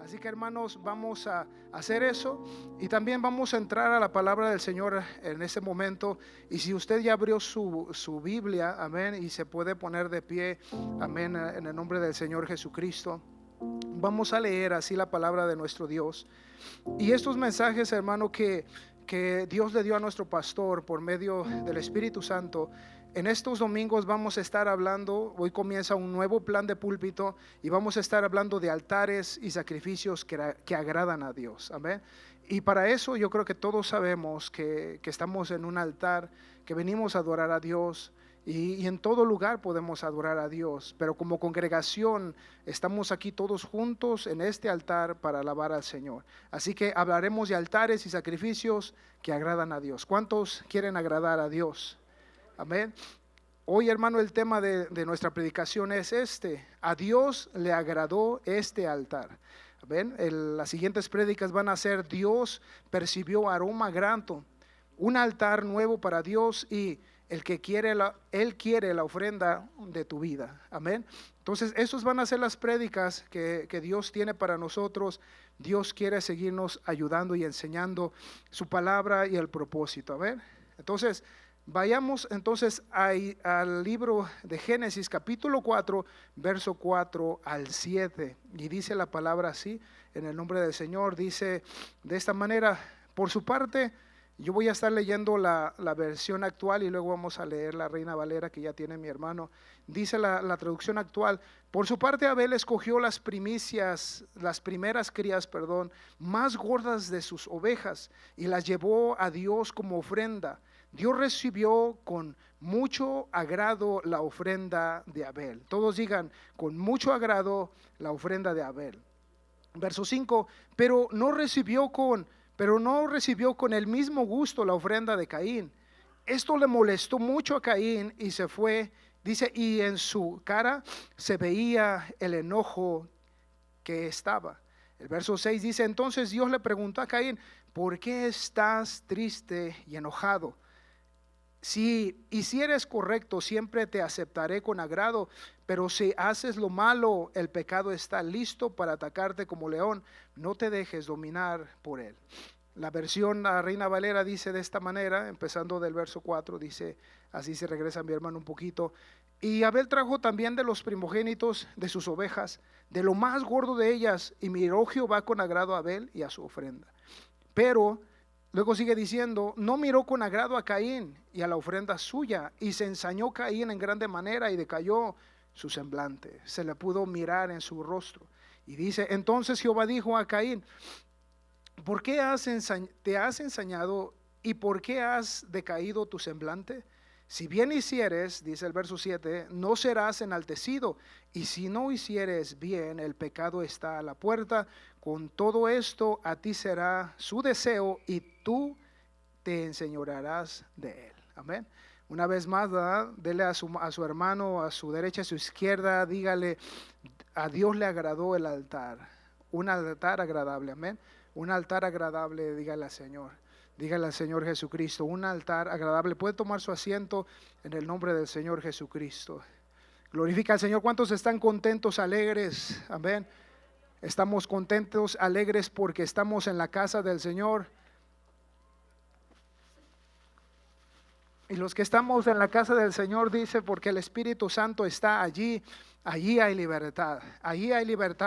Así que hermanos, vamos a hacer eso y también vamos a entrar a la palabra del Señor en ese momento. Y si usted ya abrió su Biblia, amén, y se puede poner de pie, amén, en el nombre del Señor Jesucristo, vamos a leer así la palabra de nuestro Dios. Y estos mensajes, hermano, que Dios le dio a nuestro pastor por medio del Espíritu Santo, en estos domingos vamos a estar hablando. Hoy comienza un nuevo plan de púlpito y vamos a estar hablando de altares y sacrificios que agradan a Dios, amén. Y para eso yo creo que todos sabemos que estamos en un altar, que venimos a adorar a Dios. Y en todo lugar podemos adorar a Dios, pero como congregación estamos aquí todos juntos en este altar para alabar al Señor. Así que hablaremos de altares y sacrificios que agradan a Dios. ¿Cuántos quieren agradar a Dios? Amén. Hoy, hermano, el tema de nuestra predicación es este: a Dios le agradó este altar. Amén. Las siguientes prédicas van a ser: Dios percibió aroma grato, un altar nuevo para Dios, y Él quiere la ofrenda de tu vida. Amén. Entonces, esos van a ser las prédicas que Dios tiene para nosotros. Dios quiere seguirnos ayudando y enseñando su palabra y el propósito. Amén. Entonces, vayamos entonces al libro de Génesis, capítulo 4, verso 4 al 7. Y dice la palabra así, en el nombre del Señor. Dice de esta manera: por su parte, yo voy a estar leyendo la versión actual y luego vamos a leer la Reina Valera que ya tiene mi hermano. Dice la traducción actual: por su parte, Abel escogió las primeras crías, más gordas de sus ovejas y las llevó a Dios como ofrenda. Dios recibió con mucho agrado la ofrenda de Abel. Todos digan: con mucho agrado la ofrenda de Abel. Verso 5: pero no recibió con el mismo gusto la ofrenda de Caín. Esto le molestó mucho a Caín y se fue. Dice: y en su cara se veía el enojo que estaba. El verso 6 dice: entonces Dios le preguntó a Caín: ¿por qué estás triste y enojado? Si hicieres correcto, siempre te aceptaré con agrado, pero si haces lo malo, el pecado está listo para atacarte como león. No te dejes dominar por él. La versión la Reina Valera dice de esta manera, empezando del verso 4, dice así, se regresa mi hermano un poquito: y Abel trajo también de los primogénitos de sus ovejas, de lo más gordo de ellas, y miró Jehová con agrado a Abel y a su ofrenda. Pero luego sigue diciendo: no miró con agrado a Caín y a la ofrenda suya, y se ensañó Caín en grande manera y decayó su semblante, se le pudo mirar en su rostro. Y dice: entonces Jehová dijo a Caín: ¿por qué te has ensañado y por qué has decaído tu semblante? Si bien hicieres, dice el verso 7, no serás enaltecido, y si no hicieres bien, el pecado está a la puerta. Con todo esto a ti será su deseo y tú te enseñorearás de él. Amén. Una vez más, ¿verdad? Dele a su hermano a su derecha, a su izquierda, dígale: a Dios le agradó el altar, un altar agradable. Amén. Un altar agradable, dígale al Señor. Dígale al Señor Jesucristo: un altar agradable. Puede tomar su asiento en el nombre del Señor Jesucristo. Glorifica al Señor. ¿Cuántos están contentos, alegres? Amén. Estamos contentos, alegres porque estamos en la casa del Señor. Y los que estamos en la casa del Señor, dice, porque el Espíritu Santo está allí. Allí hay libertad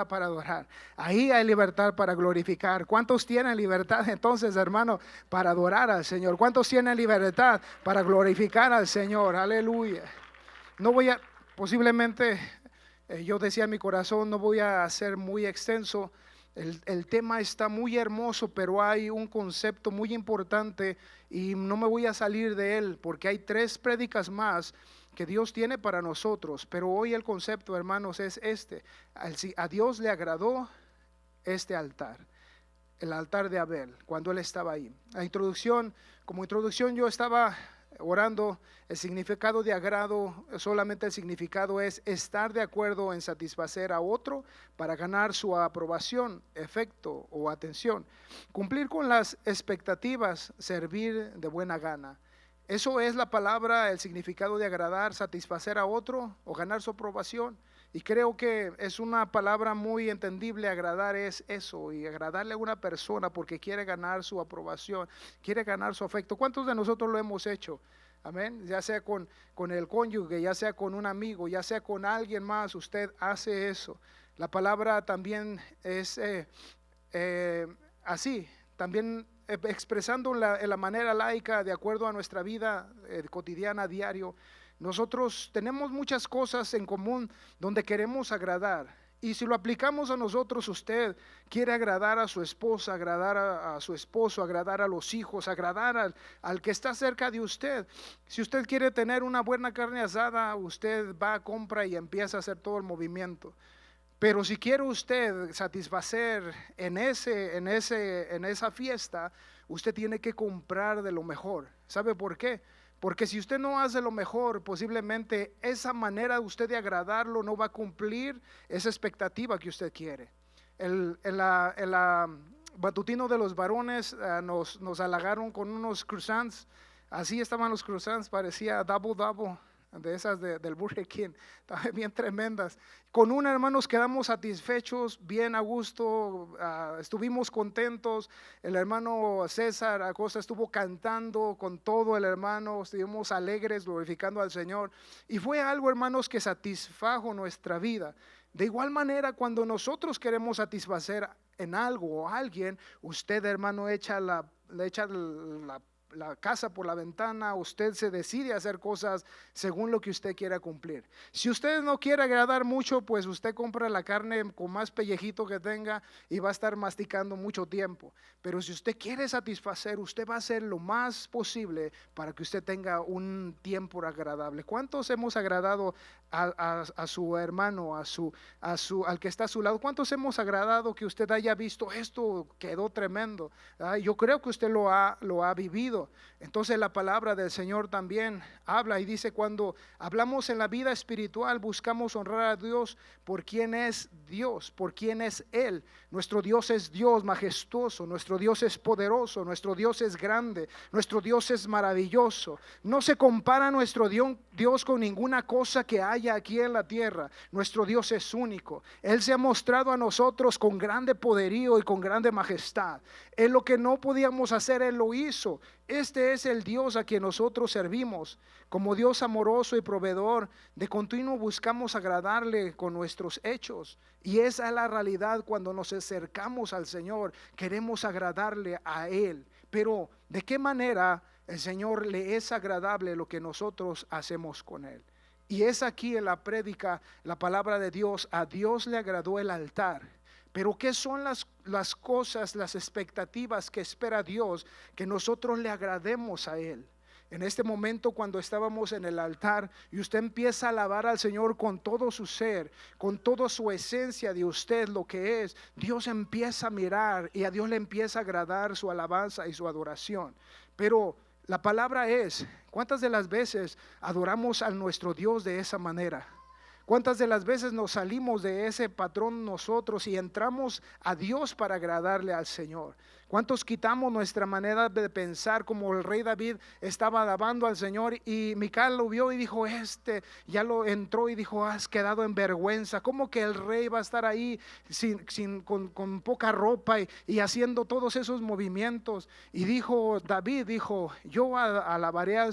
para adorar, ahí hay libertad para glorificar. ¿Cuántos tienen libertad entonces, hermano, para adorar al Señor? ¿Cuántos tienen libertad para glorificar al Señor? Aleluya. Posiblemente, yo decía en mi corazón, no voy a ser muy extenso. El tema está muy hermoso, pero hay un concepto muy importante y no me voy a salir de él, porque hay 3 prédicas más que Dios tiene para nosotros. Pero hoy el concepto, hermanos, es este: a Dios le agradó este altar, el altar de Abel, cuando él estaba ahí. Como introducción yo estaba orando. El significado de agrado, solamente el significado es estar de acuerdo en satisfacer a otro para ganar su aprobación, afecto o atención, cumplir con las expectativas, servir de buena gana. Eso es la palabra, el significado de agradar: satisfacer a otro o ganar su aprobación. Y creo que es una palabra muy entendible. Agradar es eso, y agradarle a una persona porque quiere ganar su aprobación, quiere ganar su afecto. ¿Cuántos de nosotros lo hemos hecho? Amén. Ya sea con el cónyuge, ya sea con un amigo, ya sea con alguien más, usted hace eso. La palabra también es así, también expresando en la manera laica, de acuerdo a nuestra vida cotidiana, diario. Nosotros tenemos muchas cosas en común donde queremos agradar. Y si lo aplicamos a nosotros, usted quiere agradar a su esposa, agradar a su esposo, agradar a los hijos, agradar al que está cerca de usted. Si usted quiere tener una buena carne asada, usted va, compra y empieza a hacer todo el movimiento. Pero si quiere usted satisfacer en esa fiesta, usted tiene que comprar de lo mejor. ¿Sabe por qué? Porque si usted no hace lo mejor, posiblemente esa manera de usted de agradarlo no va a cumplir esa expectativa que usted quiere. En la matutino de los varones nos halagaron con unos croissants. Así estaban los croissants, parecía double de esas del Burger King, estaban bien tremendas. Con un hermano nos quedamos satisfechos, bien a gusto, estuvimos contentos. El hermano César Acosta estuvo cantando con todo el hermano, estuvimos alegres glorificando al Señor, y fue algo, hermanos, que satisfajo nuestra vida. De igual manera, cuando nosotros queremos satisfacer en algo o a alguien, usted, hermano, le echa la casa por la ventana. Usted se decide a hacer cosas según lo que usted quiera cumplir. Si usted no quiere agradar mucho, pues usted compra la carne con más pellejito que tenga y va a estar masticando mucho tiempo. Pero si usted quiere satisfacer, usted va a hacer lo más posible para que usted tenga un tiempo agradable. ¿Cuántos hemos agradado a su hermano, al que está a su lado? ¿Cuántos hemos agradado que usted haya visto esto quedó tremendo? Yo creo que usted lo ha vivido. Entonces la palabra del Señor también habla y dice: cuando hablamos en la vida espiritual, buscamos honrar a Dios por quien es Dios, por quien es Él. Nuestro Dios es Dios majestuoso, nuestro Dios es poderoso, nuestro Dios es grande, nuestro Dios es maravilloso. No se compara nuestro Dios con ninguna cosa que haya aquí en la tierra. Nuestro Dios es único. Él se ha mostrado a nosotros con grande poderío y con grande majestad. Él, lo que no podíamos hacer, Él lo hizo. Este es el Dios a quien nosotros servimos. Como Dios amoroso y proveedor, de continuo buscamos agradarle con nuestros hechos. Y esa es la realidad cuando nos acercamos al Señor. Queremos agradarle a Él. Pero ¿de qué manera el Señor le es agradable lo que nosotros hacemos con Él? Y es aquí en la prédica, la palabra de Dios: a Dios le agradó el altar. Pero ¿qué son las cosas, las expectativas que espera Dios? Que nosotros le agrademos a Él. En este momento, cuando estábamos en el altar y usted empieza a alabar al Señor con todo su ser, con toda su esencia de usted, lo que es, Dios empieza a mirar y a Dios le empieza a agradar su alabanza y su adoración. Pero la palabra es: ¿cuántas de las veces adoramos a nuestro Dios de esa manera? ¿Cuántas de las veces nos salimos de ese patrón nosotros y entramos a Dios para agradarle al Señor? ¿Cuántos quitamos nuestra manera de pensar, como el rey David estaba alabando al Señor y Mical lo vio y dijo: ya lo entró y dijo: has quedado en vergüenza. ¿Cómo que el rey va a estar ahí con poca ropa y haciendo todos esos movimientos? Y David dijo: yo alabaré a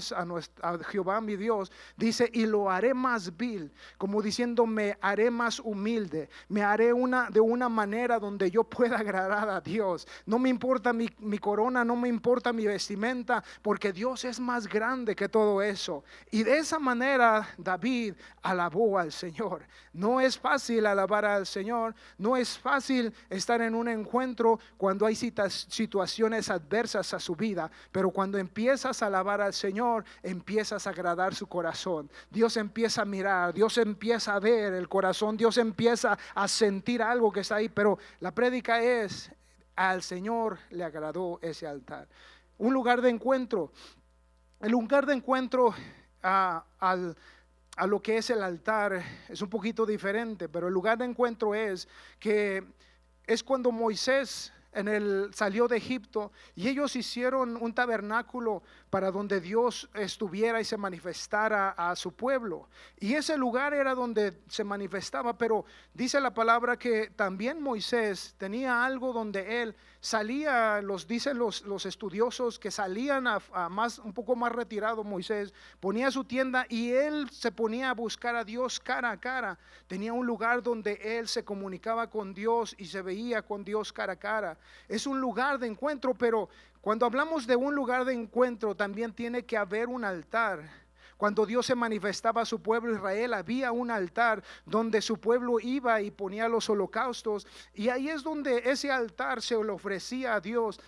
Jehová mi Dios, dice, y lo haré más vil, como diciendo: me haré más humilde, me haré de una manera donde yo pueda agradar a Dios. No me importa mi corona, no me importa mi vestimenta, porque Dios es más grande que todo eso. Y de esa manera David alabó al Señor. No es fácil alabar al Señor, no es fácil estar en un encuentro cuando hay situaciones adversas a su vida, pero cuando empiezas a alabar al Señor, empiezas a agradar su corazón. Dios empieza a mirar, Dios empieza a ver el corazón, Dios empieza a sentir algo que está ahí. Pero la prédica es: al Señor le agradó ese altar. Un lugar de encuentro. El lugar de encuentro a lo que es el altar es un poquito diferente, pero el lugar de encuentro es cuando Moisés salió de Egipto, y ellos hicieron un tabernáculo para donde Dios estuviera y se manifestara a su pueblo. Y ese lugar era donde se manifestaba, pero dice la palabra que también Moisés tenía algo donde él salía, dicen los estudiosos que salían un poco más retirado. Moisés ponía su tienda y él se ponía a buscar a Dios cara a cara. Tenía un lugar donde él se comunicaba con Dios y se veía con Dios cara a cara. Es un lugar de encuentro, pero cuando hablamos de un lugar de encuentro también tiene que haber un altar. Cuando Dios se manifestaba a su pueblo Israel, había un altar donde su pueblo iba y ponía los holocaustos, y ahí es donde ese altar se le ofrecía a Dios.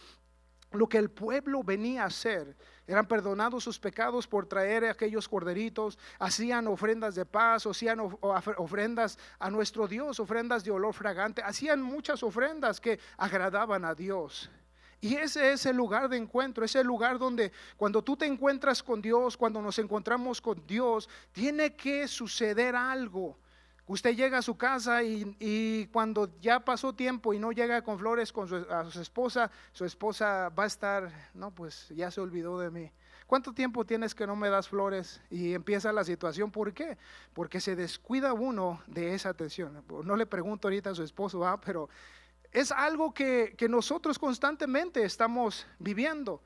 Lo que el pueblo venía a hacer, eran perdonados sus pecados por traer aquellos corderitos, hacían ofrendas de paz, hacían ofrendas a nuestro Dios, ofrendas de olor fragante, hacían muchas ofrendas que agradaban a Dios. Y ese es el lugar de encuentro, es el lugar donde cuando tú te encuentras con Dios, cuando nos encontramos con Dios, tiene que suceder algo. Usted llega a su casa y cuando ya pasó tiempo y no llega con flores a su esposa va a estar, no, pues ya se olvidó de mí. ¿Cuánto tiempo tienes que no me das flores? Y empieza la situación. ¿Por qué? Porque se descuida uno de esa atención. No le pregunto ahorita a su esposo, pero es algo que nosotros constantemente estamos viviendo.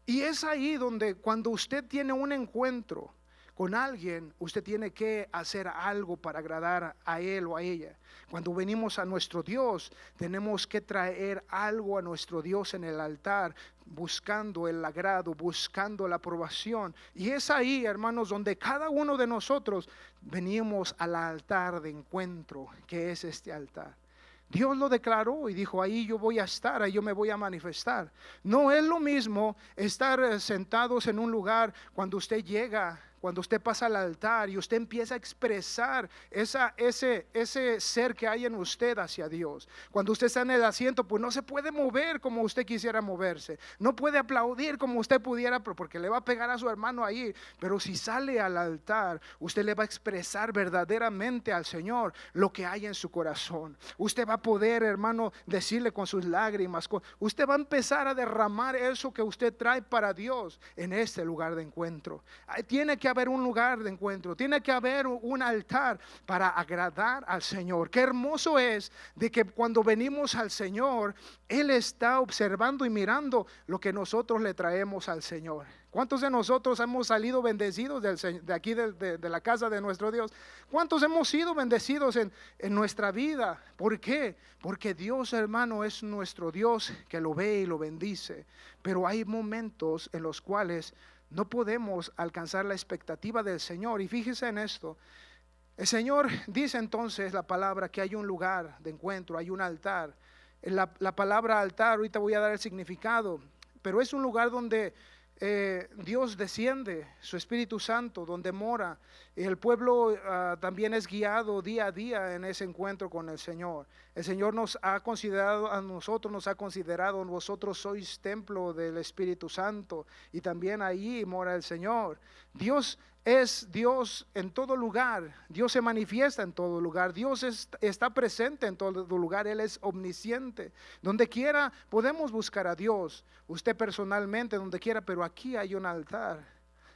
Y es ahí donde cuando usted tiene un encuentro con alguien, usted tiene que hacer algo para agradar a él o a ella. Cuando venimos a nuestro Dios, tenemos que traer algo a nuestro Dios en el altar, buscando el agrado, buscando la aprobación. Y es ahí, hermanos, donde cada uno de nosotros venimos al altar de encuentro, que es este altar. Dios lo declaró y dijo, ahí yo voy a estar, ahí yo me voy a manifestar. No es lo mismo estar sentados en un lugar cuando usted llega, cuando usted pasa al altar y usted empieza a expresar ese ser que hay en usted hacia Dios. Cuando usted está en el asiento, pues no se puede mover como usted quisiera moverse. No puede aplaudir como usted pudiera, porque le va a pegar a su hermano ahí. Pero si sale al altar, usted le va a expresar verdaderamente al Señor lo que hay en su corazón. Usted va a poder, hermano, decirle con sus lágrimas. Usted va a empezar a derramar eso que usted trae para Dios en este lugar de encuentro. Tiene que haber un lugar de encuentro, tiene que haber un altar para agradar al Señor. Qué hermoso es de que cuando venimos al Señor, Él está observando y mirando lo que nosotros le traemos al Señor. ¿Cuántos de nosotros hemos salido bendecidos de aquí de la casa de nuestro Dios? ¿Cuántos hemos sido bendecidos en nuestra vida? ¿Por qué? Porque Dios, hermano, es nuestro Dios que lo ve y lo bendice. Pero hay momentos en los cuales no podemos alcanzar la expectativa del Señor. Y fíjese en esto. El Señor dice entonces la palabra que hay un lugar de encuentro, hay un altar. La palabra altar, ahorita voy a dar el significado, pero es un lugar donde Dios desciende, su Espíritu Santo, donde mora. Y el pueblo también es guiado día a día en ese encuentro con el Señor. El Señor nos ha considerado a nosotros, nos ha considerado, vosotros sois templo del Espíritu Santo, y también ahí mora el Señor. Dios es Dios en todo lugar, Dios se manifiesta en todo lugar, Dios está presente en todo lugar, Él es omnisciente. Donde quiera podemos buscar a Dios, usted personalmente, donde quiera, pero aquí hay un altar,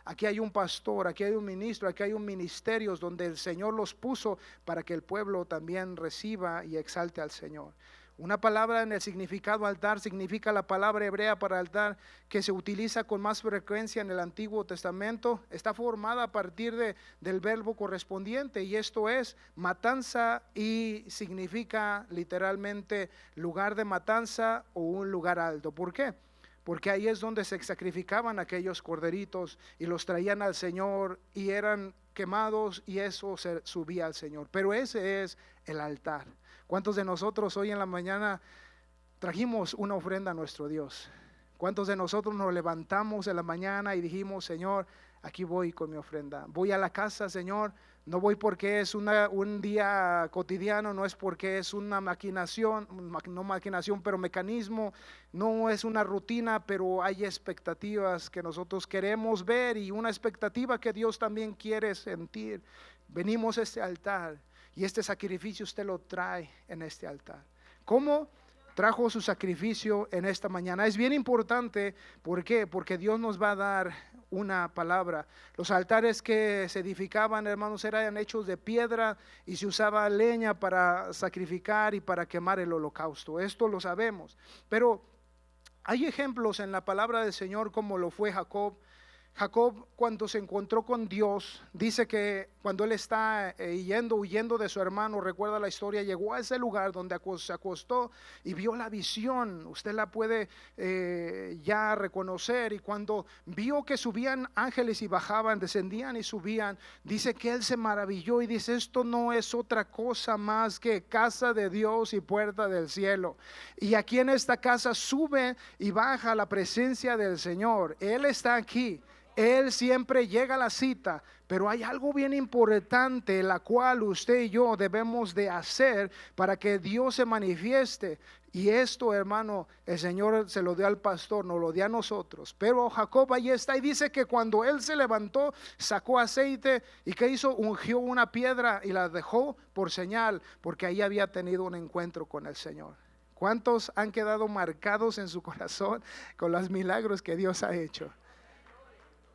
aquí hay un pastor, aquí hay un ministro, aquí hay un ministerio donde el Señor los puso para que el pueblo también reciba y exalte al Señor. Una palabra en el significado altar significa la palabra hebrea para altar que se utiliza con más frecuencia en el Antiguo Testamento. Está formada a partir del verbo correspondiente, y esto es matanza, y significa literalmente lugar de matanza o un lugar alto. ¿Por qué? Porque ahí es donde se sacrificaban aquellos corderitos y los traían al Señor y eran quemados, y eso se subía al Señor. Pero ese es el altar. ¿Cuántos de nosotros hoy en la mañana trajimos una ofrenda a nuestro Dios? ¿Cuántos de nosotros nos levantamos en la mañana y dijimos, Señor, aquí voy con mi ofrenda? Voy a la casa, Señor, no voy porque es un día cotidiano, no es porque es una maquinación, no maquinación, pero mecanismo, no es una rutina, pero hay expectativas que nosotros queremos ver y una expectativa que Dios también quiere sentir. Venimos a este altar. Y este sacrificio usted lo trae en este altar. ¿Cómo? trajo su sacrificio en esta mañana. Es bien importante, ¿por qué? Porque Dios nos va a dar una palabra. Los altares que se edificaban, hermanos, eran hechos de piedra y se usaba leña para sacrificar y para quemar el holocausto. Esto lo sabemos, pero hay ejemplos en la palabra del Señor como lo fue Jacob. Jacob, cuando se encontró con Dios, dice que cuando él está huyendo de su hermano, recuerda la historia, llegó a ese lugar donde se acostó y vio la visión. Usted la puede ya reconocer. Y cuando vio que subían ángeles y bajaban, descendían y subían, dice que él se maravilló y dice: esto no es otra cosa más que casa de Dios y puerta del cielo. Y aquí en esta casa sube y baja la presencia del Señor. Él está aquí. Él siempre llega a la cita, pero hay algo bien importante la cual usted y yo debemos de hacer para que Dios se manifieste. Y esto, hermano, el Señor se lo dio al pastor, nos lo dio a nosotros. Pero Jacob ahí está y dice que cuando él se levantó, sacó aceite y ¿qué hizo? Ungió una piedra y la dejó por señal, porque ahí había tenido un encuentro con el Señor. ¿Cuántos han quedado marcados en su corazón con los milagros que Dios ha hecho?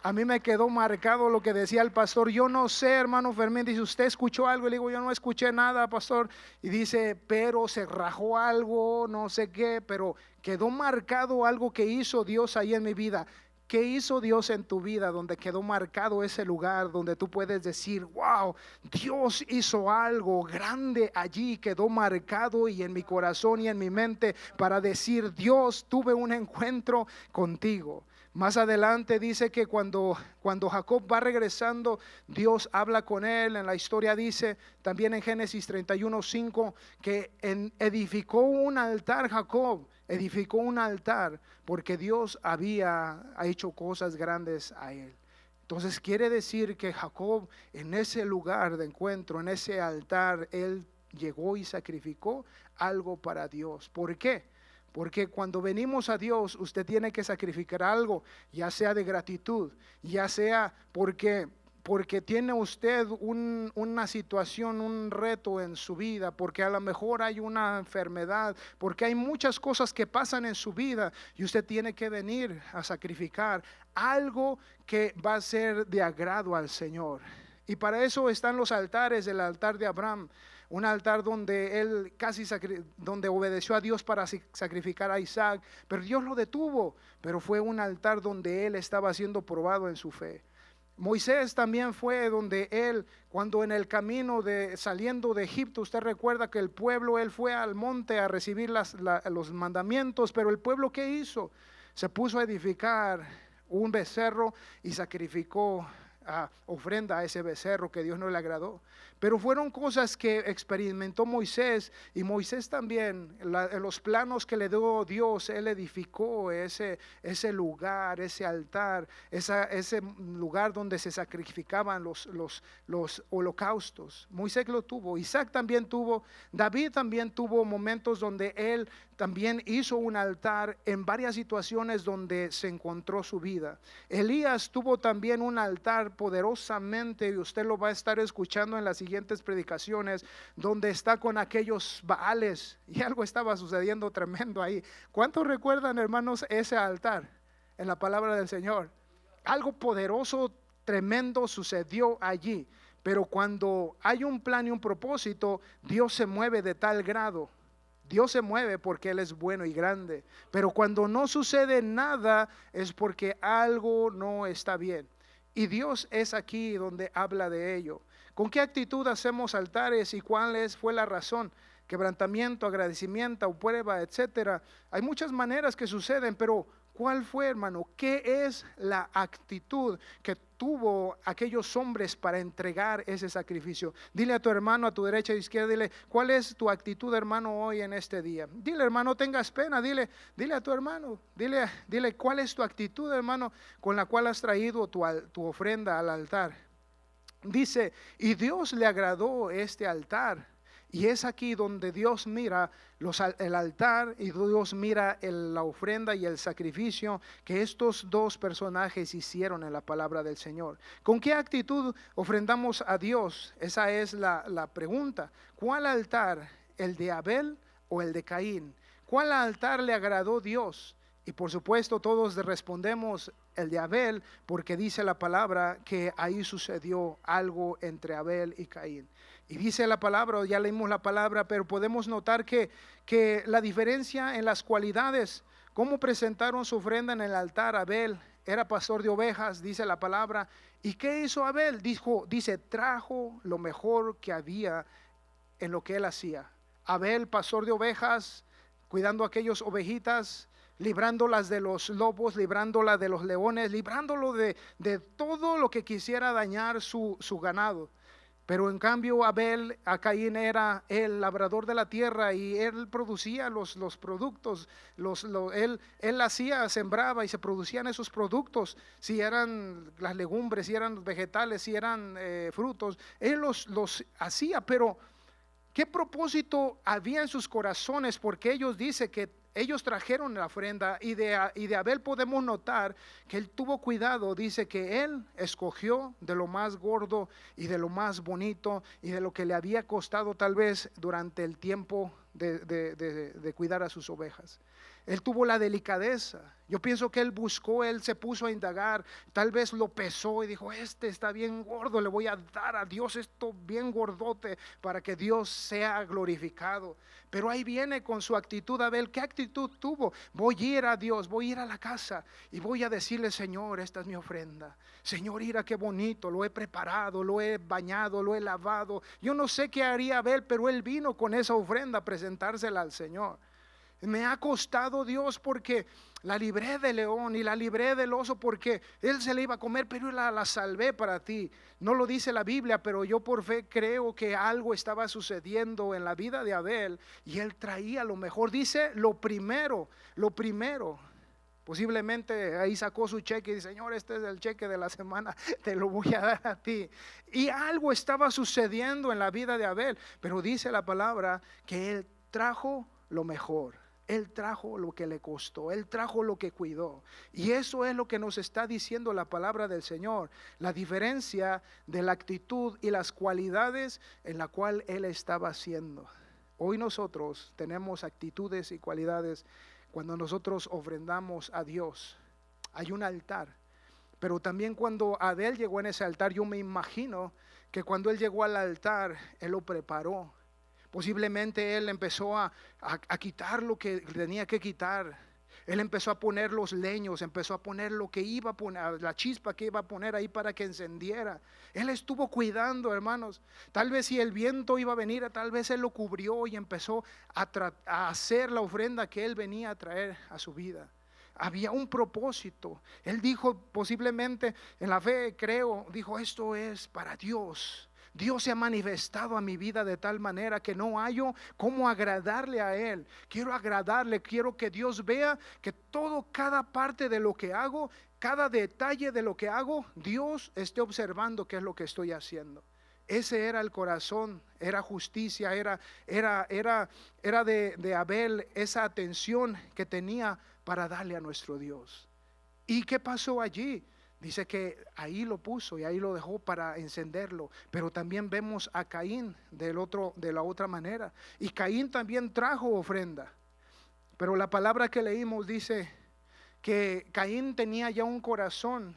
A mí me quedó marcado lo que decía el pastor. Yo no sé, hermano Fermín, dice: ¿usted escuchó algo? Y le digo: yo no escuché nada, pastor. Y dice: pero se rajó algo, no sé qué, pero quedó marcado algo que hizo Dios ahí en mi vida. ¿Qué hizo Dios en tu vida donde quedó marcado ese lugar donde tú puedes decir: wow, Dios hizo algo grande allí, quedó marcado y en mi corazón y en mi mente para decir: Dios, tuve un encuentro contigo? Más adelante dice que cuando Jacob va regresando, Dios habla con él. En la historia dice también en Génesis 31:5 que edificó un altar. Jacob edificó un altar porque Dios había hecho cosas grandes a él. Entonces quiere decir que Jacob, en ese lugar de encuentro, en ese altar, él llegó y sacrificó algo para Dios. ¿Por qué? Porque cuando venimos a Dios, usted tiene que sacrificar algo, ya sea de gratitud, ya sea porque tiene usted una situación, un reto en su vida, porque a lo mejor hay una enfermedad, porque hay muchas cosas que pasan en su vida y usted tiene que venir a sacrificar algo que va a ser de agrado al Señor. Y para eso están los altares, el altar de Abraham, un altar donde él donde obedeció a Dios para sacrificar a Isaac, pero Dios lo detuvo, pero fue un altar donde él estaba siendo probado en su fe. Moisés también fue donde él, cuando en el camino saliendo de Egipto, usted recuerda que el pueblo, él fue al monte a recibir los mandamientos, pero el pueblo, ¿qué hizo? Se puso a edificar un becerro y sacrificó ofrenda a ese becerro que Dios no le agradó. Pero fueron cosas que experimentó Moisés, y Moisés también, en los planos que le dio Dios, él edificó ese lugar, ese altar, ese lugar donde se sacrificaban los holocaustos. Moisés lo tuvo, Isaac también tuvo, David también tuvo momentos donde él también hizo un altar en varias situaciones donde se encontró su vida. Elías tuvo también un altar poderosamente, y usted lo va a estar escuchando en las siguientes predicaciones, donde está con aquellos baales, y algo estaba sucediendo tremendo ahí. ¿Cuántos recuerdan, hermanos, ese altar en la palabra del Señor? Algo poderoso, tremendo sucedió allí. Pero cuando hay un plan y un propósito, Dios se mueve de tal grado. Dios se mueve porque Él es bueno y grande, pero cuando no sucede nada es porque algo no está bien. Y Dios es aquí donde habla de ello. ¿Con qué actitud hacemos altares y cuál fue la razón? Quebrantamiento, agradecimiento, prueba, etcétera. Hay muchas maneras que suceden, pero ¿cuál fue, hermano? ¿Qué es la actitud que tuvo aquellos hombres para entregar ese sacrificio? Dile a tu hermano a tu derecha e izquierda, dile: ¿cuál es tu actitud, hermano, hoy en este día? Dile: hermano, tengas pena, dile a tu hermano, dile cuál es tu actitud, hermano, con la cual has traído tu ofrenda al altar. Dice: y Dios le agradó este altar. Y es aquí donde Dios mira el altar, y Dios mira la ofrenda y el sacrificio que estos dos personajes hicieron en la palabra del Señor. ¿Con qué actitud ofrendamos a Dios? Esa es la pregunta. ¿Cuál altar? ¿El de Abel o el de Caín? ¿Cuál altar le agradó Dios? Y por supuesto todos respondemos el de Abel, porque dice la palabra que ahí sucedió algo entre Abel y Caín. Y dice la palabra, ya leímos la palabra, pero podemos notar que la diferencia en las cualidades, cómo presentaron su ofrenda en el altar. Abel era pastor de ovejas, dice la palabra. ¿Y qué hizo Abel? Dice, trajo lo mejor que había en lo que él hacía. Abel, pastor de ovejas, cuidando a aquellas ovejitas, librándolas de los lobos, librándolas de los leones, librándolo de todo lo que quisiera dañar su ganado. Pero en cambio a Caín era el labrador de la tierra y él producía los productos, él hacía, sembraba y se producían esos productos, si eran las legumbres, si eran vegetales, si eran frutos, él los hacía. Pero ¿qué propósito había en sus corazones? Porque ellos dicen que ellos trajeron la ofrenda, y de Abel podemos notar que él tuvo cuidado. Dice que él escogió de lo más gordo y de lo más bonito y de lo que le había costado tal vez durante el tiempo de cuidar a sus ovejas. Él tuvo la delicadeza. Yo pienso que él se puso a indagar, tal vez lo pesó y dijo, este está bien gordo, le voy a dar a Dios esto bien gordote para que Dios sea glorificado. Pero ahí viene con su actitud Abel. ¿Qué actitud tuvo? Voy a ir a Dios, voy a ir a la casa y voy a decirle, Señor, esta es mi ofrenda. Señor, mira qué bonito, lo he preparado, lo he bañado, lo he lavado. Yo no sé qué haría Abel, pero él vino con esa ofrenda a presentársela al Señor. Me ha costado, Dios, porque la libré del león y la libré del oso, porque él se la iba a comer, pero la salvé para ti. No lo dice la Biblia, pero yo por fe creo que algo estaba sucediendo en la vida de Abel y él traía lo mejor. Dice lo primero. Posiblemente ahí sacó su cheque y dice, Señor, este es el cheque de la semana, te lo voy a dar a ti. Y algo estaba sucediendo en la vida de Abel, pero dice la palabra que él trajo lo mejor. Él trajo lo que le costó, él trajo lo que cuidó. Y eso es lo que nos está diciendo la palabra del Señor. La diferencia de la actitud y las cualidades en la cual él estaba haciendo. Hoy nosotros tenemos actitudes y cualidades cuando nosotros ofrendamos a Dios. Hay un altar. Pero también cuando Abel llegó en ese altar, yo me imagino que cuando él llegó al altar, él lo preparó. Posiblemente él empezó a quitar lo que tenía que quitar. Él empezó a poner los leños, empezó a poner lo que iba a poner, la chispa que iba a poner ahí para que encendiera. Él estuvo cuidando, hermanos. Tal vez si el viento iba a venir, tal vez él lo cubrió y empezó a hacer la ofrenda que él venía a traer a su vida. Había un propósito. Él dijo, posiblemente en la fe creo, dijo, esto es para Dios. Dios se ha manifestado a mi vida de tal manera que no hallo cómo agradarle a Él. Quiero agradarle, quiero que Dios vea que cada parte de lo que hago, cada detalle de lo que hago, Dios esté observando qué es lo que estoy haciendo. Ese era el corazón, era justicia, era de Abel, esa atención que tenía para darle a nuestro Dios. ¿Y qué pasó allí? Dice que ahí lo puso y ahí lo dejó para encenderlo. Pero también vemos a Caín de la otra manera. Y Caín también trajo ofrenda. Pero la palabra que leímos dice que Caín tenía ya un corazón.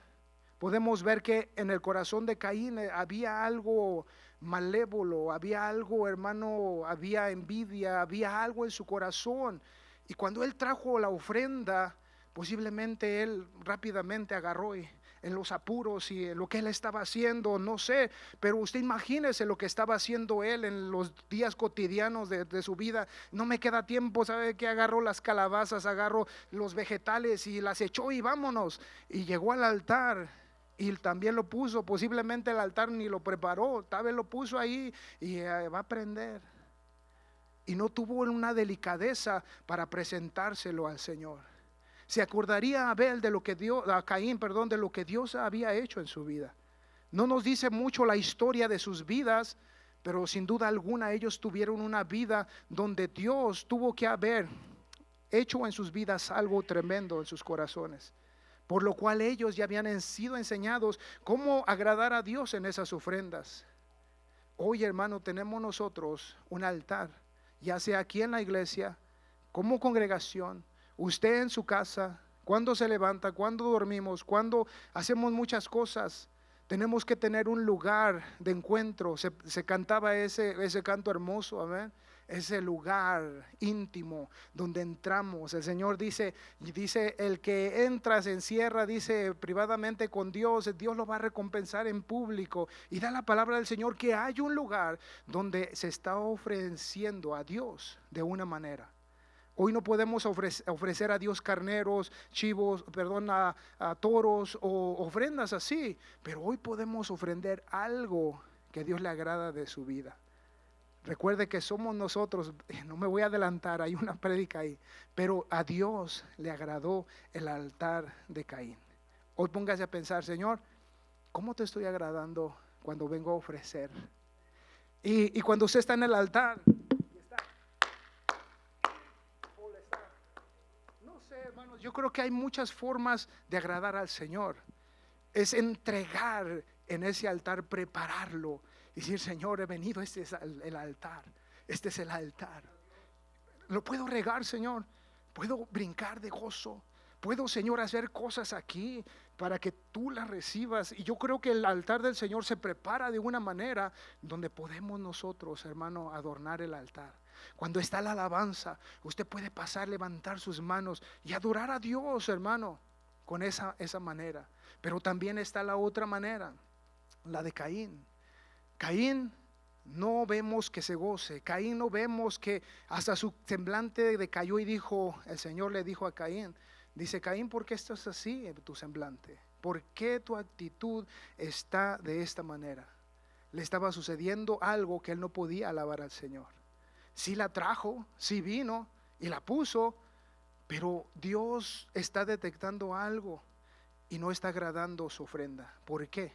Podemos ver que en el corazón de Caín había algo malévolo, había algo, hermano, había envidia, había algo en su corazón. Y cuando él trajo la ofrenda, posiblemente él rápidamente agarró y en los apuros y en lo que él estaba haciendo, no sé, pero usted imagínese lo que estaba haciendo él en los días cotidianos de su vida. No me queda tiempo, ¿sabe qué? Agarró las calabazas, agarró los vegetales y las echó y vámonos. Y llegó al altar y también lo puso, posiblemente el altar ni lo preparó, tal vez lo puso ahí y va a prender. Y no tuvo una delicadeza para presentárselo al Señor. Se acordaría Abel a Caín, de lo que Dios había hecho en su vida. No nos dice mucho la historia de sus vidas, pero sin duda alguna ellos tuvieron una vida donde Dios tuvo que haber hecho en sus vidas algo tremendo en sus corazones. Por lo cual ellos ya habían sido enseñados cómo agradar a Dios en esas ofrendas. Hoy, hermano, tenemos nosotros un altar, ya sea aquí en la iglesia, como congregación, usted en su casa, cuando se levanta, cuando dormimos, cuando hacemos muchas cosas, tenemos que tener un lugar de encuentro. Se cantaba ese canto hermoso, amén. Ese lugar íntimo donde entramos. El Señor dice, el que entra se encierra, dice privadamente con Dios, Dios lo va a recompensar en público. Y da la palabra del Señor que hay un lugar donde se está ofreciendo a Dios de una manera. Hoy no podemos ofrecer a Dios carneros, chivos, a toros o ofrendas así, pero hoy podemos ofrender algo que a Dios le agrada de su vida. Recuerde que somos nosotros, no me voy a adelantar, hay una prédica ahí, pero a Dios le agradó el altar de Caín. Hoy póngase a pensar, Señor, ¿cómo te estoy agradando cuando vengo a ofrecer? Y cuando usted está en el altar, no sé, hermanos, yo creo que hay muchas formas de agradar al Señor. Es entregar en ese altar, prepararlo y decir, Señor, he venido, este es el altar, este es el altar. Lo puedo regar, Señor, puedo brincar de gozo, puedo, Señor, hacer cosas aquí para que tú las recibas. Y yo creo que el altar del Señor se prepara de una manera donde podemos nosotros, hermano, adornar el altar. Cuando está la alabanza, usted puede pasar, levantar sus manos y adorar a Dios, hermano, con esa manera. Pero también está la otra manera, la de Caín. Caín no vemos que se goce. Caín no vemos que hasta su semblante decayó y dijo, el Señor le dijo a Caín, dice, Caín, ¿por qué estás así en tu semblante? ¿Por qué tu actitud está de esta manera? Le estaba sucediendo algo que él no podía alabar al Señor. Sí la trajo, sí vino y la puso, pero Dios está detectando algo y no está agradando su ofrenda. ¿Por qué?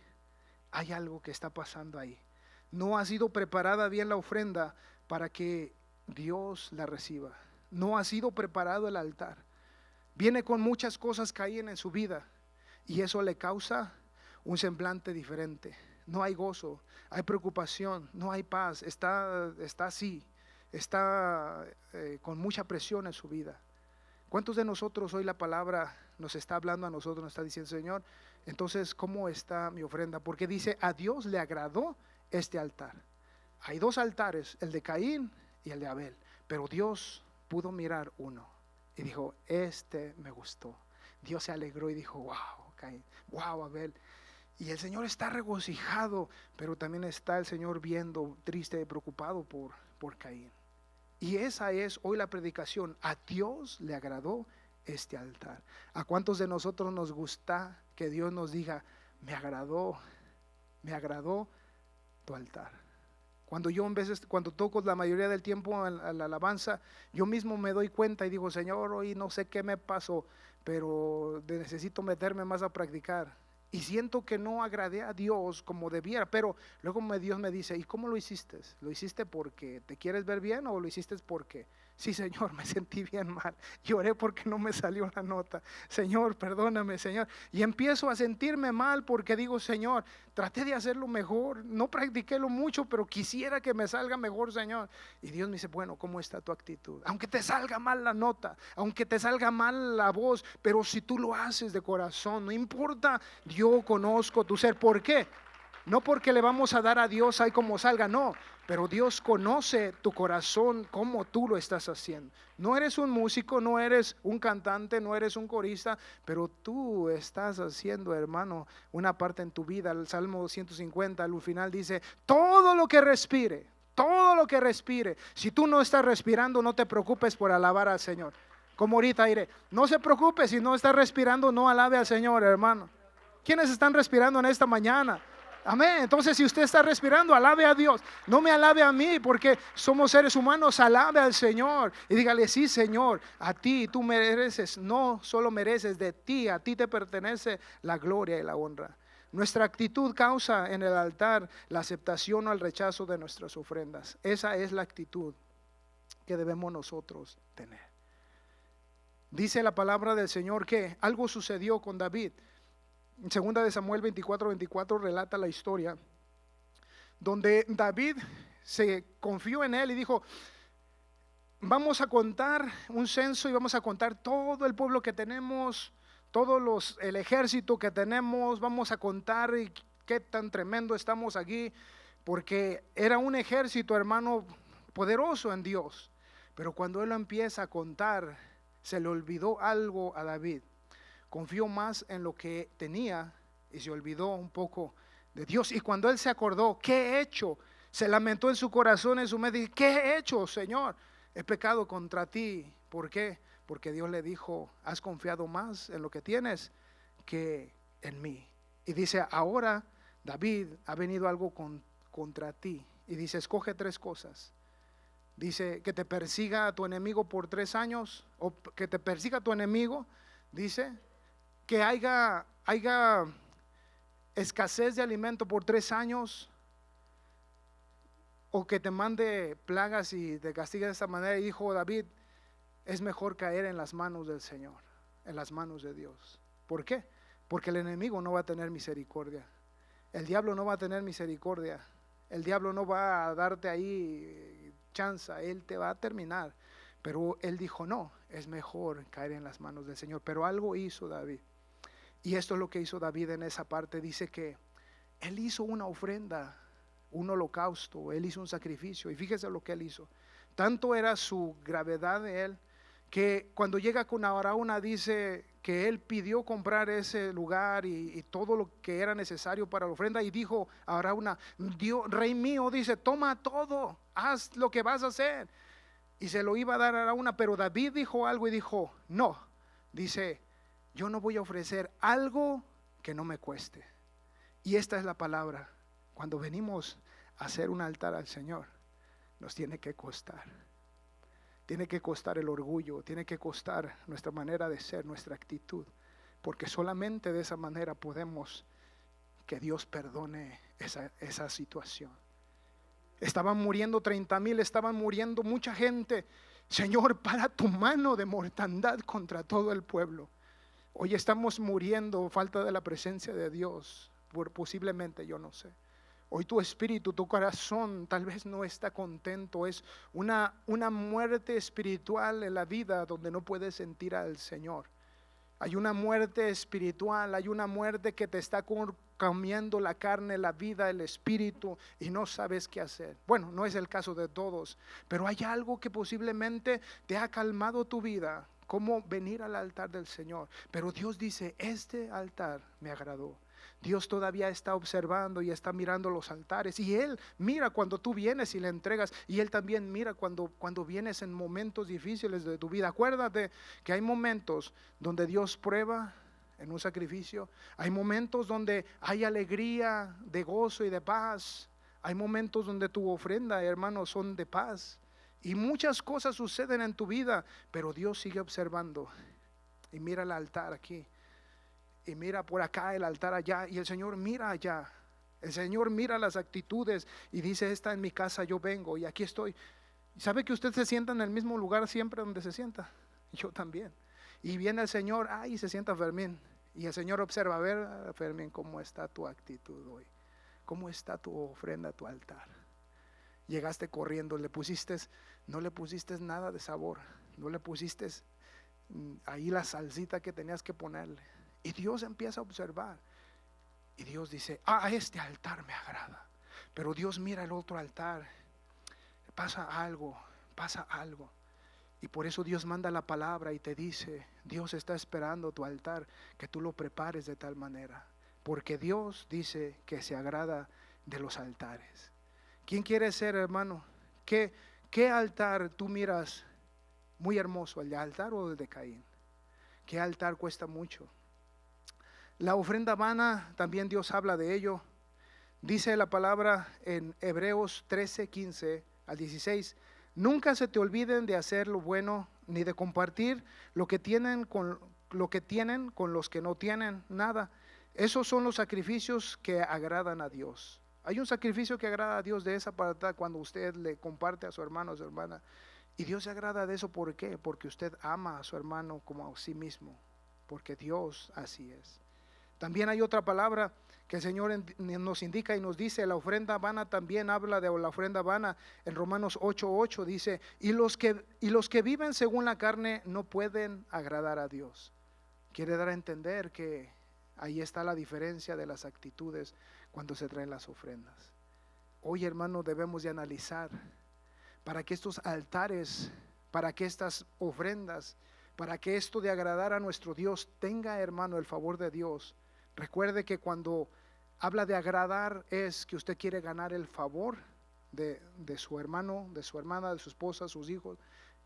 Hay algo que está pasando ahí. No ha sido preparada bien la ofrenda para que Dios la reciba. No ha sido preparado el altar. Viene con muchas cosas Caín en su vida y eso le causa un semblante diferente. No hay gozo, hay preocupación, no hay paz. Está así, está con mucha presión en su vida. ¿Cuántos de nosotros hoy la palabra nos está hablando a nosotros, nos está diciendo, Señor, entonces ¿cómo está mi ofrenda? Porque dice, a Dios le agradó este altar. Hay dos altares, el de Caín y el de Abel, pero Dios pudo mirar uno y dijo, este me gustó. Dios se alegró y dijo, wow, Caín, wow, Abel. Y el Señor está regocijado, pero también está el Señor viendo triste y preocupado por Caín. Y esa es hoy la predicación. A Dios le agradó este altar. ¿A cuántos de nosotros nos gusta que Dios nos diga, me agradó tu altar? Cuando toco la mayoría del tiempo a la alabanza, yo mismo me doy cuenta y digo, Señor, hoy no sé qué me pasó, pero necesito meterme más a practicar. Y siento que no agradé a Dios como debiera, pero luego Dios me dice, ¿y cómo lo hiciste? ¿Lo hiciste porque te quieres ver bien o lo hiciste porque? Sí, Señor, me sentí bien mal, lloré porque no me salió la nota. Señor, perdóname, Señor. Y empiezo a sentirme mal porque digo, Señor, traté de hacerlo mejor, no practiqué lo mucho, pero quisiera que me salga mejor, Señor. Y Dios me dice, bueno, ¿cómo está tu actitud? Aunque te salga mal la nota, aunque te salga mal la voz, pero si tú lo haces de corazón, no importa, yo conozco tu ser. ¿Por qué? No porque le vamos a dar a Dios ahí como salga, no. Pero Dios conoce tu corazón, como tú lo estás haciendo. No eres un músico, no eres un cantante, no eres un corista, pero tú estás haciendo, hermano, una parte en tu vida. El Salmo 150 al final dice, todo lo que respire, si tú no estás respirando, no te preocupes por alabar al Señor. Como ahorita diré, no se preocupe si no está respirando, no alabe al Señor, hermano. ¿Quiénes están respirando en esta mañana? Amén. Entonces, si usted está respirando, alabe a Dios. No me alabe a mí, porque somos seres humanos. Alabe al Señor y dígale, sí, Señor, a ti tú mereces, no solo mereces, de ti, a ti te pertenece la gloria y la honra. Nuestra actitud causa en el altar la aceptación o el rechazo de nuestras ofrendas. Esa es la actitud que debemos nosotros tener. Dice la palabra del Señor que algo sucedió con David. En 2 de Samuel 24 relata la historia donde David se confió en él y dijo, vamos a contar un censo y vamos a contar todo el pueblo que tenemos, el ejército que tenemos, vamos a contar y qué tan tremendo estamos aquí, porque era un ejército, hermano, poderoso en Dios. Pero cuando él lo empieza a contar, se le olvidó algo a David. Confió más en lo que tenía y se olvidó un poco de Dios. Y cuando él se acordó, ¿qué he hecho? Se lamentó en su corazón, en su mente, dijo, ¿qué he hecho, Señor? He pecado contra ti. ¿Por qué? Porque Dios le dijo, has confiado más en lo que tienes que en mí. Y dice, ahora David, ha venido algo contra ti. Y dice, escoge 3 cosas. Dice, que te persiga a tu enemigo por 3 años, o que te persiga a tu enemigo. Dice, que haya escasez de alimento por 3 años, o que te mande plagas y te castigue de esta manera. Y dijo David, es mejor caer en las manos del Señor, en las manos de Dios. ¿Por qué? Porque el enemigo no va a tener misericordia, el diablo no va a tener misericordia, el diablo no va a darte ahí chance, él te va a terminar. Pero él dijo, no, es mejor caer en las manos del Señor. Pero algo hizo David, y esto es lo que hizo David en esa parte. Dice que él hizo una ofrenda, un holocausto, él hizo un sacrificio. Y fíjese lo que él hizo. Tanto era su gravedad de él, que cuando llega con Araúna dice que él pidió comprar ese lugar y todo lo que era necesario para la ofrenda. Y dijo a Araúna, Dios, rey mío, dice, toma todo, haz lo que vas a hacer. Y se lo iba a dar a Araúna, pero David dijo algo y dijo, no, dice, yo no voy a ofrecer algo que no me cueste. Y esta es la palabra: cuando venimos a hacer un altar al Señor, nos tiene que costar. Tiene que costar el orgullo, tiene que costar nuestra manera de ser, nuestra actitud, porque solamente de esa manera podemos que Dios perdone esa situación. Estaban muriendo 30,000, estaban muriendo mucha gente. Señor, para tu mano de mortandad contra todo el pueblo. Hoy estamos muriendo, falta de la presencia de Dios, posiblemente, yo no sé. Hoy tu espíritu, tu corazón tal vez no está contento. Es una muerte espiritual en la vida donde no puedes sentir al Señor. Hay una muerte espiritual, hay una muerte que te está comiendo la carne, la vida, el espíritu, y no sabes qué hacer. Bueno, no es el caso de todos, pero hay algo que posiblemente te ha calmado tu vida, como venir al altar del Señor. Pero Dios dice, este altar me agradó. Dios todavía está observando y está mirando los altares, y Él mira cuando tú vienes y le entregas, y Él también mira cuando vienes en momentos difíciles de tu vida. Acuérdate que hay momentos donde Dios prueba en un sacrificio, hay momentos donde hay alegría, de gozo y de paz, hay momentos donde tu ofrenda, hermanos, son de paz, y muchas cosas suceden en tu vida, pero Dios sigue observando y mira el altar aquí. Y mira por acá el altar allá, y el Señor mira allá. El Señor mira las actitudes y dice, esta en mi casa yo vengo y aquí estoy. ¿Sabe que usted se sienta en el mismo lugar siempre donde se sienta? Yo también. Y viene el Señor, y se sienta Fermín. Y el Señor observa, a ver, Fermín, ¿cómo está tu actitud hoy? ¿Cómo está tu ofrenda, tu altar? Llegaste corriendo, no le pusiste nada de sabor, no le pusiste ahí la salsita que tenías que ponerle. Y Dios empieza a observar, y Dios dice, este altar me agrada. Pero Dios mira el otro altar, pasa algo. Y por eso Dios manda la palabra y te dice, Dios está esperando tu altar, que tú lo prepares de tal manera, porque Dios dice que se agrada de los altares. ¿Quién quiere ser, hermano? ¿Qué altar tú miras muy hermoso, el de altar o el de Caín? ¿Qué altar cuesta mucho? La ofrenda vana, también Dios habla de ello. Dice la palabra en Hebreos 13:15 al 16, nunca se te olviden de hacer lo bueno, ni de compartir lo que tienen con los que no tienen nada. Esos son los sacrificios que agradan a Dios. Hay un sacrificio que agrada a Dios de esa parte cuando usted le comparte a su hermano o a su hermana. Y Dios se agrada de eso, ¿por qué? Porque usted ama a su hermano como a sí mismo, porque Dios así es. También hay otra palabra que el Señor nos indica y nos dice, la ofrenda vana también habla de la ofrenda vana. En Romanos 8:8 dice, y los que viven según la carne no pueden agradar a Dios. Quiere dar a entender que ahí está la diferencia de las actitudes cuando se traen las ofrendas. Hoy, hermano, debemos de analizar para que estos altares, para que estas ofrendas, para que esto de agradar a nuestro Dios tenga, hermano, el favor de Dios. Recuerde que cuando habla de agradar es que usted quiere ganar el favor de su hermano, de su hermana, de su esposa, sus hijos,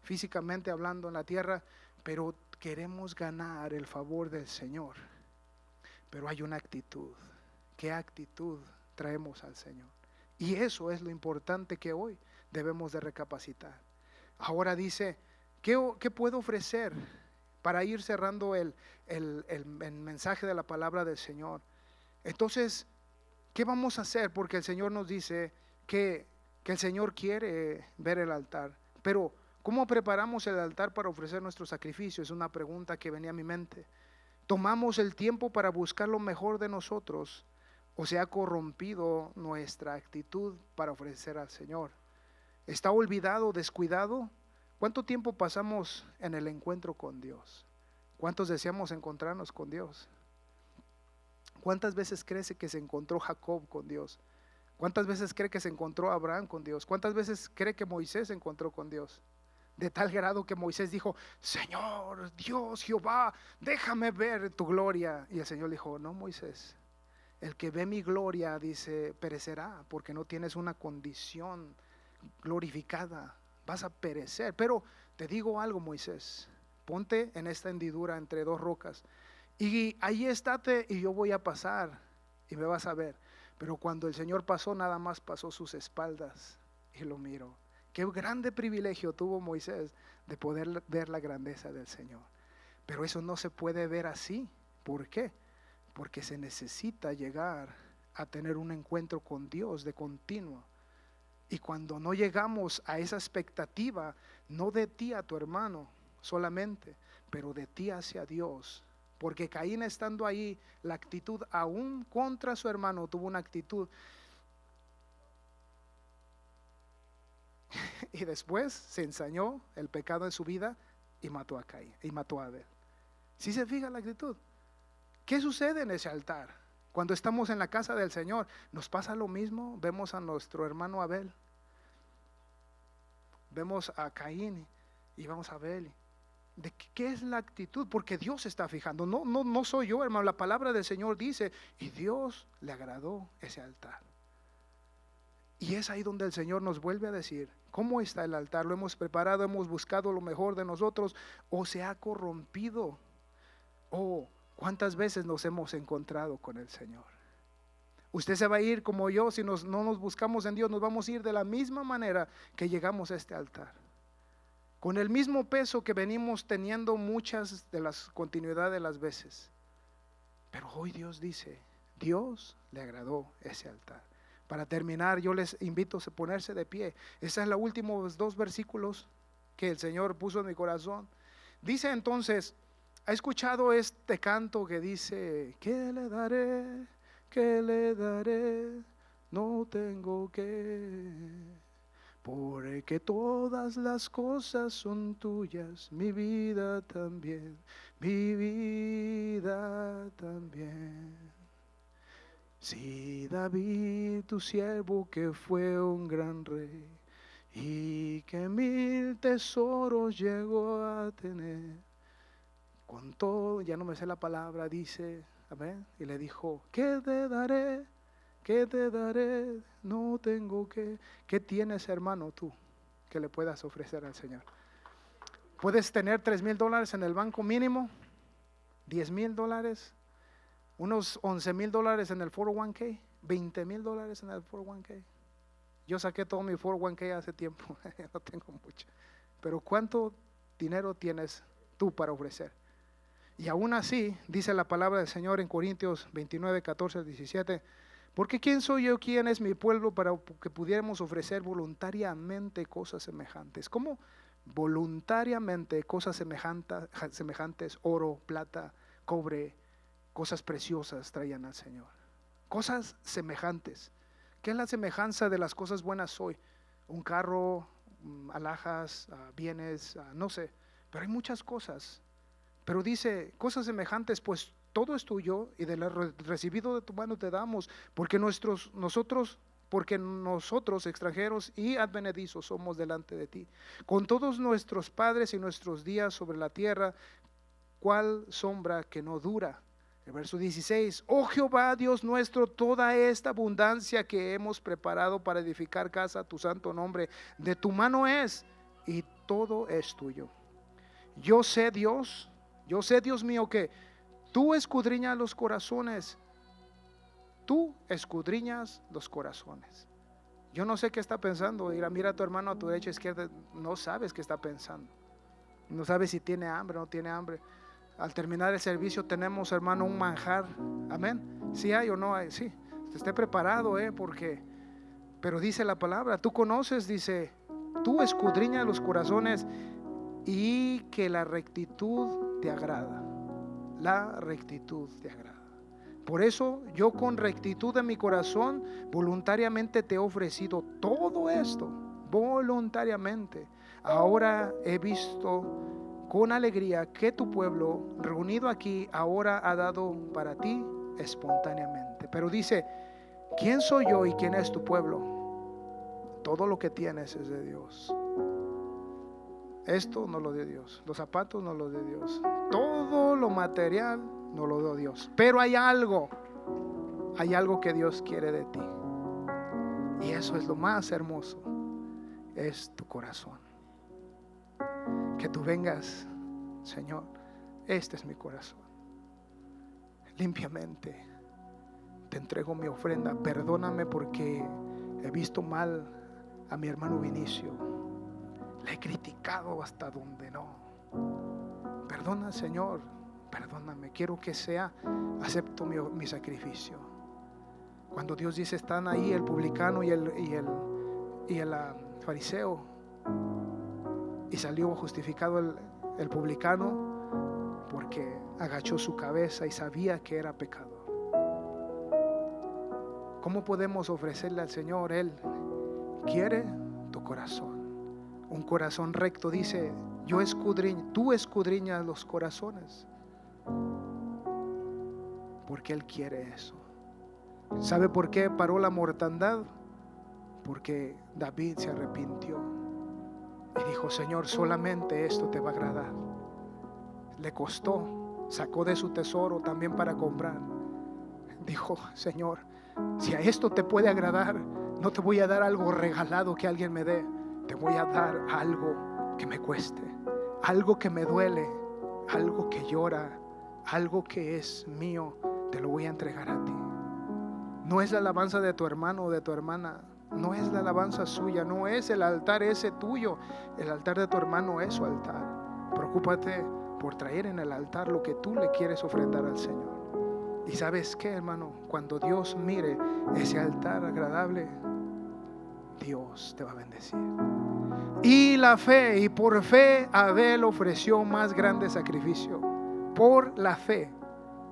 físicamente hablando en la tierra, pero queremos ganar el favor del Señor. Pero hay una actitud. ¿Qué actitud traemos al Señor? Y eso es lo importante que hoy debemos de recapacitar. Ahora dice, ¿qué puedo ofrecer? Para ir cerrando el mensaje de la palabra del Señor. Entonces, ¿qué vamos a hacer? Porque el Señor nos dice que el Señor quiere ver el altar. Pero, ¿cómo preparamos el altar para ofrecer nuestro sacrificio? Es una pregunta que venía a mi mente. ¿Tomamos el tiempo para buscar lo mejor de nosotros o se ha corrompido nuestra actitud para ofrecer al Señor? ¿Está olvidado, descuidado? ¿Cuánto tiempo pasamos en el encuentro con Dios? ¿Cuántos deseamos encontrarnos con Dios? ¿Cuántas veces cree que se encontró Jacob con Dios? ¿Cuántas veces cree que se encontró Abraham con Dios? ¿Cuántas veces cree que Moisés se encontró con Dios? De tal grado que Moisés dijo, Señor, Dios, Jehová, déjame ver tu gloria. Y el Señor dijo, no, Moisés, el que ve mi gloria, dice, perecerá, porque no tienes una condición glorificada. Vas a perecer. Pero te digo algo, Moisés, ponte en esta hendidura entre dos rocas y ahí estate y yo voy a pasar y me vas a ver. Pero cuando el Señor pasó, nada más pasó sus espaldas y lo miró. Qué grande privilegio tuvo Moisés de poder ver la grandeza del Señor. Pero eso no se puede ver así. ¿Por qué? Porque se necesita llegar a tener un encuentro con Dios de continuo. Y cuando no llegamos a esa expectativa, no de ti a tu hermano solamente, pero de ti hacia Dios. Porque Caín, estando ahí, la actitud aún contra su hermano, tuvo una actitud. Y después se ensañó el pecado en su vida y mató a Caín y mató a Abel. ¿Sí se fija la actitud? ¿Qué sucede en ese altar? Cuando estamos en la casa del Señor, ¿nos pasa lo mismo? Vemos a nuestro hermano Abel, vemos a Caín y vamos a Abel. ¿De qué es la actitud? Porque Dios está fijando. No soy yo, hermano. La palabra del Señor dice, y Dios le agradó ese altar. Y es ahí donde el Señor nos vuelve a decir, ¿cómo está el altar? ¿Lo hemos preparado? ¿Hemos buscado lo mejor de nosotros? ¿O se ha corrompido? ¿O cuántas veces nos hemos encontrado con el Señor? Usted se va a ir como yo. Si no nos buscamos en Dios, nos vamos a ir de la misma manera que llegamos a este altar, con el mismo peso que venimos teniendo muchas de las continuidades de las veces. Pero hoy Dios dice, Dios le agradó ese altar. Para terminar, yo les invito a ponerse de pie. Esos son los últimos dos versículos que el Señor puso en mi corazón. Dice entonces, ¿ha escuchado este canto que dice, ¿qué le daré? ¿Qué le daré? No tengo que, porque todas las cosas son tuyas, mi vida también, mi vida también. Si David, tu siervo, que fue un gran rey y que 1000 tesoros llegó a tener, con todo, ya no me sé la palabra, dice, amén, y le dijo, ¿qué te daré? ¿Qué te daré? No tengo que. ¿Qué tienes, hermano, tú que le puedas ofrecer al Señor? Puedes tener $3,000 en el banco mínimo, $10,000, unos $11,000 en el 401k, $20,000 en el 401k. Yo saqué todo mi 401k hace tiempo, no tengo mucho. Pero ¿cuánto dinero tienes tú para ofrecer? Y aún así, dice la palabra del Señor en Corintios 29, 14, 17, porque ¿quién soy yo? ¿Quién es mi pueblo para que pudiéramos ofrecer voluntariamente cosas semejantes? ¿Cómo voluntariamente cosas semejantes? Oro, plata, cobre, cosas preciosas traían al Señor, cosas semejantes. ¿Qué es la semejanza de las cosas buenas hoy? Un carro, alhajas, bienes, no sé, pero hay muchas cosas. Pero dice, cosas semejantes, pues todo es tuyo y de lo recibido de tu mano te damos, porque nosotros extranjeros y advenedizos somos delante de ti, con todos nuestros padres y nuestros días sobre la tierra, cual sombra que no dura. El verso 16, oh Jehová Dios nuestro, toda esta abundancia que hemos preparado para edificar casa a tu santo nombre, de tu mano es, y todo es tuyo. Yo sé Dios mío, que tú escudriñas los corazones. Tú escudriñas los corazones. Yo no sé qué está pensando. Mira a tu hermano a tu derecha, izquierda. No sabes qué está pensando. No sabes si tiene hambre o no tiene hambre. Al terminar el servicio tenemos, hermano, un manjar. Amén. Si hay o no hay, sí. Esté preparado, porque. Pero dice la palabra, tú conoces, dice, tú escudriñas los corazones y que la rectitud te agrada. La rectitud te agrada. Por eso yo con rectitud de mi corazón voluntariamente te he ofrecido todo esto, voluntariamente. Ahora he visto con alegría que tu pueblo reunido aquí ahora ha dado para ti espontáneamente. Pero dice, ¿quién soy yo y quién es tu pueblo? Todo lo que tienes es de Dios. Esto no lo dio Dios, los zapatos no lo dio Dios, todo lo material no lo dio Dios. Pero hay algo que Dios quiere de ti, y eso es lo más hermoso, es tu corazón. Que tú vengas, Señor, este es mi corazón, limpiamente te entrego mi ofrenda. Perdóname porque he visto mal a mi hermano Vinicio, le he criticado hasta donde no. Perdona, Señor, perdóname. Quiero que acepto mi sacrificio. Cuando Dios dice, están ahí el publicano y el fariseo, y salió justificado el publicano porque agachó su cabeza y sabía que era pecador. ¿Cómo podemos ofrecerle al Señor? Él quiere tu corazón. Un corazón recto, dice, tú escudriñas los corazones, porque Él quiere eso. ¿Sabe por qué paró la mortandad? Porque David se arrepintió y dijo, Señor, solamente esto te va a agradar. Le costó, sacó de su tesoro también para comprar. Dijo, Señor, si a esto te puede agradar, no te voy a dar algo regalado que alguien me dé. Te voy a dar algo que me cueste, algo que me duele, algo que llora, algo que es mío. Te lo voy a entregar a ti. No es la alabanza de tu hermano o de tu hermana, no es la alabanza suya, no es el altar ese tuyo. El altar de tu hermano es su altar. Preocúpate por traer en el altar lo que tú le quieres ofrendar al Señor. Y ¿sabes qué, hermano? Cuando Dios mire ese altar agradable, Dios te va a bendecir. Y la fe, y por fe Abel ofreció más grande sacrificio. Por la fe,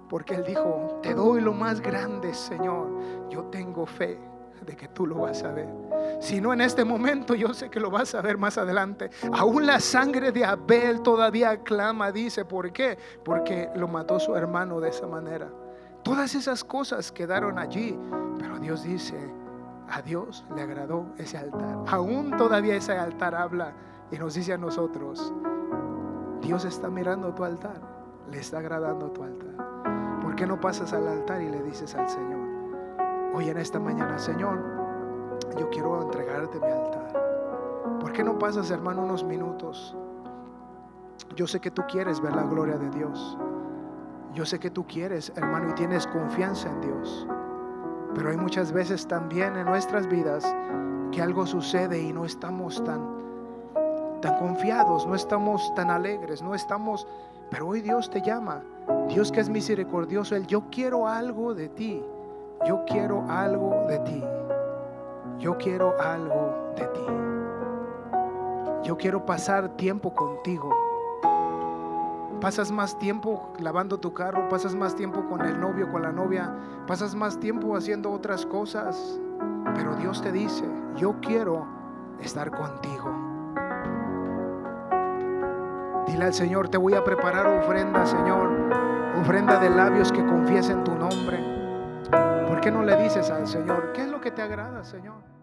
porque él dijo, te doy lo más grande, Señor. Yo tengo fe de que tú lo vas a ver. Si no en este momento, yo sé que lo vas a ver más adelante. Aún la sangre de Abel todavía clama, dice, ¿por qué? Porque lo mató su hermano de esa manera. Todas esas cosas quedaron allí, pero Dios dice, a Dios le agradó ese altar. Aún todavía ese altar habla y nos dice a nosotros, Dios está mirando tu altar, le está agradando tu altar. ¿Por qué no pasas al altar y le dices al Señor, hoy en esta mañana, Señor, yo quiero entregarte mi altar? ¿Por qué no pasas, hermano, unos minutos? Yo sé que tú quieres ver la gloria de Dios. Yo sé que tú quieres, hermano, y tienes confianza en Dios. Pero hay muchas veces también en nuestras vidas que algo sucede y no estamos tan confiados, no estamos tan alegres, no estamos. Pero hoy Dios te llama, Dios que es misericordioso. Yo quiero algo de ti, yo quiero algo de ti, yo quiero algo de ti. Yo quiero pasar tiempo contigo. Pasas más tiempo lavando tu carro, pasas más tiempo con el novio, con la novia, pasas más tiempo haciendo otras cosas. Pero Dios te dice: yo quiero estar contigo. Dile al Señor: te voy a preparar ofrenda, Señor, ofrenda de labios que confiesen tu nombre. ¿Por qué no le dices al Señor: qué es lo que te agrada, Señor?